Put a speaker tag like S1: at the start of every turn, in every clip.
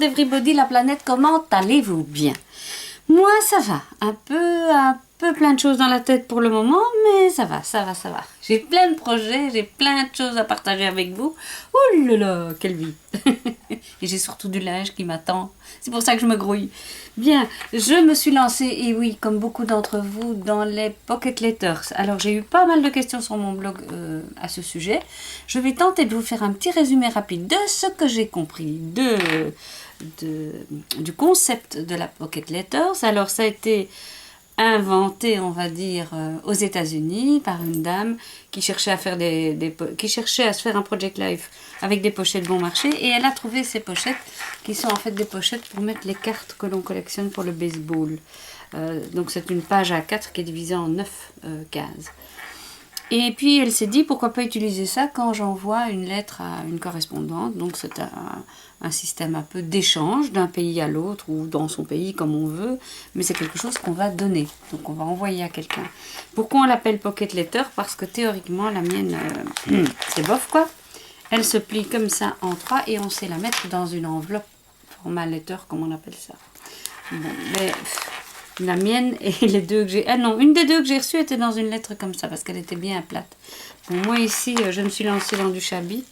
S1: everybody, la planète, comment allez-vous bien? Moi, ça va. Un peu plein de choses dans la tête pour le moment, mais ça va. J'ai plein de projets, j'ai plein de choses à partager avec vous. Ouh là là, quelle vie! Et j'ai surtout du linge qui m'attend. C'est pour ça que je me grouille. Bien, je me suis lancée, et oui, comme beaucoup d'entre vous, dans les Pocket Letters. Alors, j'ai eu pas mal de questions sur mon blog à ce sujet. Je vais tenter de vous faire un petit résumé rapide de ce que j'ai compris du concept de la Pocket Letters. Alors, ça a été inventé, on va dire, aux États-Unis par une dame qui cherchait à faire qui cherchait à se faire un project life avec des pochettes bon marché, et elle a trouvé ces pochettes qui sont en fait des pochettes pour mettre les cartes que l'on collectionne pour le baseball. Donc c'est une page A4 qui est divisée en 9 cases. Et puis elle s'est dit pourquoi pas utiliser ça quand j'envoie une lettre à une correspondante. Donc c'est un système un peu d'échange d'un pays à l'autre ou dans son pays comme on veut, mais c'est quelque chose qu'on va donner, donc on va envoyer à quelqu'un. Pourquoi on l'appelle Pocket Letter? Parce que théoriquement la mienne, c'est bof quoi. Elle se plie comme ça en trois et on sait la mettre dans une enveloppe format letter comme on appelle ça. Bon, mais la mienne et les deux que j'ai... Ah non, une des deux que j'ai reçues était dans une lettre comme ça parce qu'elle était bien plate. Bon, moi ici, je me suis lancée dans du shabby.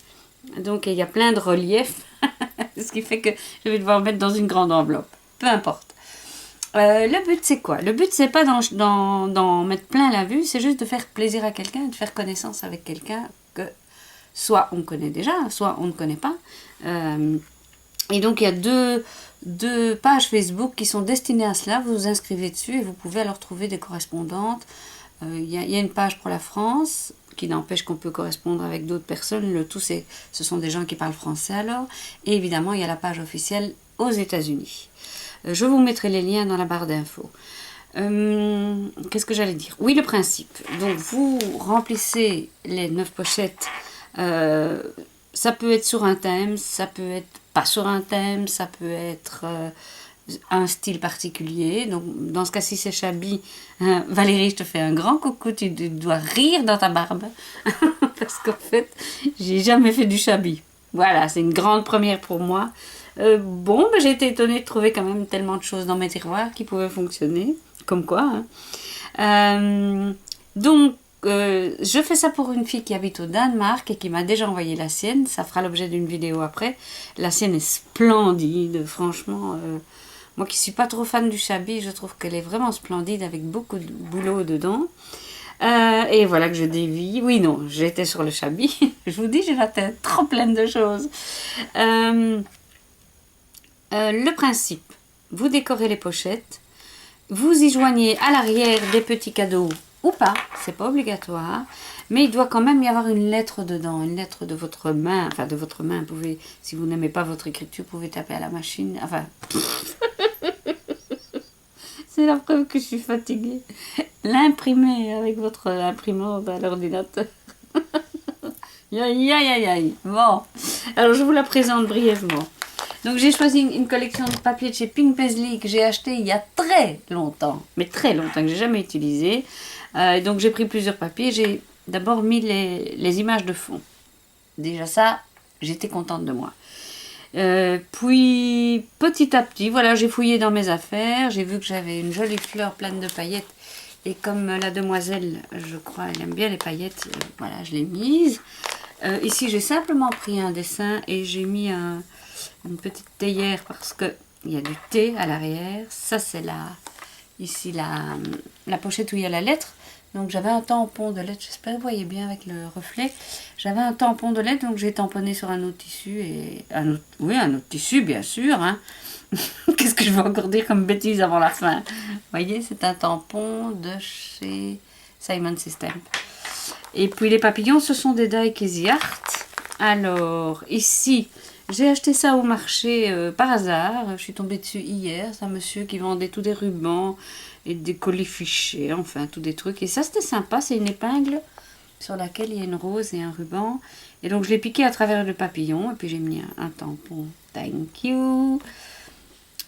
S1: Donc il y a plein de reliefs. Ce qui fait que je vais devoir mettre dans une grande enveloppe. Peu importe. Le but c'est quoi? Le but c'est pas d'en mettre plein la vue. C'est juste de faire plaisir à quelqu'un, de faire connaissance avec quelqu'un que soit on connaît déjà, soit on ne connaît pas. Et donc il y a deux pages Facebook qui sont destinées à cela. Vous vous inscrivez dessus et vous pouvez alors trouver des correspondantes. Il y a une page pour la France, qui n'empêche qu'on peut correspondre avec d'autres personnes. Le tout, ce sont des gens qui parlent français alors. Et évidemment, il y a la page officielle aux États-Unis. Je vous mettrai les liens dans la barre d'infos. Qu'est-ce que j'allais dire? Oui, le principe. Donc, vous remplissez les 9 pochettes. Ça peut être sur un thème, ça peut être pas sur un thème, ça peut être un style particulier. Donc, dans ce cas-ci, c'est shabby. Valérie, je te fais un grand coucou, tu dois rire dans ta barbe. Parce qu'en fait, j'ai jamais fait du shabby. Voilà, c'est une grande première pour moi. Bon, j'ai été étonnée de trouver quand même tellement de choses dans mes tiroirs qui pouvaient fonctionner. Comme quoi. Donc, je fais ça pour une fille qui habite au Danemark et qui m'a déjà envoyé la sienne. Ça fera l'objet d'une vidéo après. La sienne est splendide, franchement. Moi qui suis pas trop fan du shabby, je trouve qu'elle est vraiment splendide avec beaucoup de boulot dedans. Et voilà que je dévie. Oui, non, j'étais sur le shabby. Je vous dis, j'ai la tête trop pleine de choses. Le principe, vous décorez les pochettes. Vous y joignez à l'arrière des petits cadeaux ou pas, c'est pas obligatoire, mais il doit quand même y avoir une lettre dedans, une lettre de votre main, enfin de votre main, vous pouvez, si vous n'aimez pas votre écriture, vous pouvez taper à la machine, enfin, c'est la preuve que je suis fatiguée, l'imprimer avec votre imprimante à l'ordinateur, aïe, bon, alors je vous la présente brièvement. Donc j'ai choisi une collection de papier de chez Pink Paisley que j'ai acheté il y a très longtemps, mais très longtemps, que j'ai jamais utilisé. Donc j'ai pris plusieurs papiers, j'ai d'abord mis les images de fond. Déjà ça, j'étais contente de moi. Puis petit à petit, voilà, j'ai fouillé dans mes affaires, j'ai vu que j'avais une jolie fleur pleine de paillettes. Et comme la demoiselle, je crois, elle aime bien les paillettes, voilà, je l'ai mise. Ici j'ai simplement pris un dessin et j'ai mis une petite théière parce que il y a du thé à l'arrière. Ça c'est ici la pochette où il y a la lettre. Donc j'avais un tampon de lettre, j'espère que vous voyez bien avec le reflet. J'avais un tampon de lettre, donc j'ai tamponné sur un autre tissu. Un autre tissu bien sûr. Hein. Qu'est-ce que je vais encore dire comme bêtise avant la fin? Vous voyez, c'est un tampon de chez Simon System. Et puis les papillons, ce sont des Die Easy Art. Alors ici, j'ai acheté ça au marché par hasard. Je suis tombée dessus hier. C'est un monsieur qui vendait tous des rubans et des colis fichés, enfin tous des trucs. Et ça c'était sympa, c'est une épingle sur laquelle il y a une rose et un ruban. Et donc je l'ai piqué à travers le papillon et puis j'ai mis un tampon. Thank you.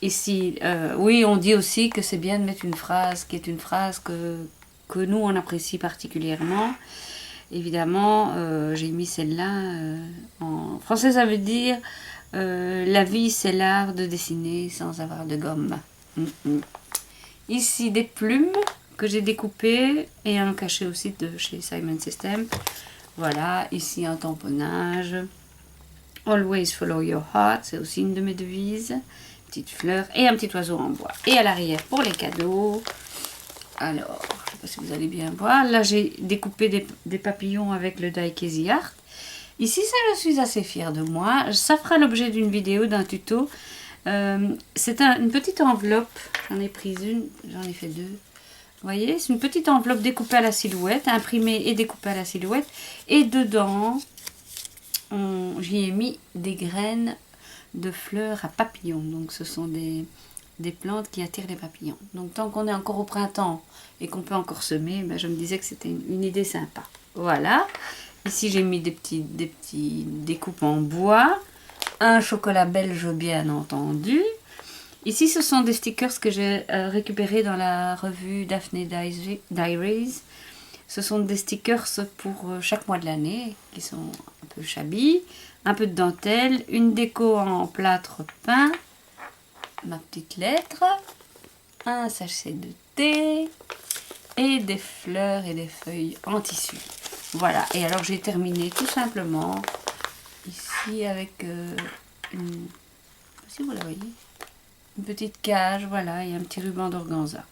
S1: Ici, oui, on dit aussi que c'est bien de mettre une phrase qui est une phrase que nous on apprécie particulièrement. Évidemment, j'ai mis celle-là en français, ça veut dire La vie, c'est l'art de dessiner sans avoir de gomme. Ici, des plumes que j'ai découpées et un cachet aussi de chez Simon System. Voilà, ici un tamponnage. Always follow your heart, c'est aussi une de mes devises. Petite fleur et un petit oiseau en bois. Et à l'arrière, pour les cadeaux. Alors, je ne sais pas si vous allez bien voir. Là, j'ai découpé des papillons avec le die Casey Art. Ici, ça, je suis assez fière de moi. Ça fera l'objet d'une vidéo, d'un tuto. C'est une petite enveloppe. J'en ai pris une, j'en ai fait deux. Vous voyez, c'est une petite enveloppe découpée à la silhouette, imprimée et découpée à la silhouette. Et dedans, j'y ai mis des graines de fleurs à papillons. Donc, ce sont des plantes qui attirent les papillons. Donc, tant qu'on est encore au printemps et qu'on peut encore semer, ben, je me disais que c'était une idée sympa. Voilà. Ici, j'ai mis des petits découpes en bois. Un chocolat belge, bien entendu. Ici, ce sont des stickers que j'ai récupérés dans la revue Daphne Diaries. Ce sont des stickers pour chaque mois de l'année, qui sont un peu shabby. Un peu de dentelle, une déco en plâtre peint, ma petite lettre, un sachet de thé et des fleurs et des feuilles en tissu. Voilà, et alors j'ai terminé tout simplement ici avec si vous la voyez, une petite cage, voilà, et un petit ruban d'organza.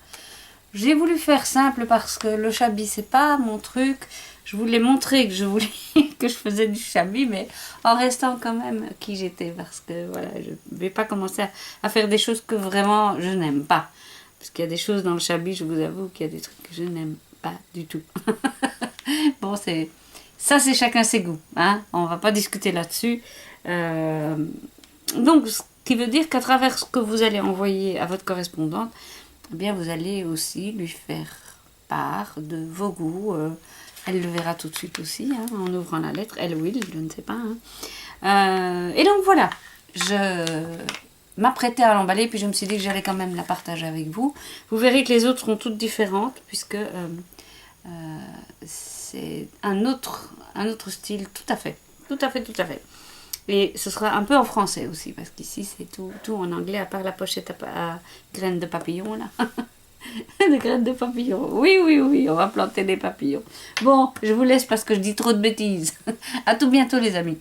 S1: J'ai voulu faire simple parce que le shabby c'est pas mon truc. Je voulais montrer que je faisais du shabby, mais en restant quand même qui j'étais, parce que voilà, je vais pas commencer à faire des choses que vraiment je n'aime pas. Parce qu'il y a des choses dans le shabby, je vous avoue qu'il y a des trucs que je n'aime pas du tout. Bon, c'est chacun ses goûts, hein. On va pas discuter là-dessus. Donc, ce qui veut dire qu'à travers ce que vous allez envoyer à votre correspondante, eh bien, vous allez aussi lui faire part de vos goûts. Elle le verra tout de suite aussi, hein, en ouvrant la lettre. Elle will, je ne sais pas. Hein. Et donc, voilà. Je m'apprêtais à l'emballer, puis je me suis dit que j'allais quand même la partager avec vous. Vous verrez que les autres sont toutes différentes, puisque c'est un autre style, tout à fait. Tout à fait, tout à fait. Et ce sera un peu en français aussi, parce qu'ici c'est tout en anglais, à part la pochette à graines de papillon, là. Des graines de papillon. Oui, oui, oui, on va planter des papillons. Bon, je vous laisse parce que je dis trop de bêtises. À tout bientôt les amis.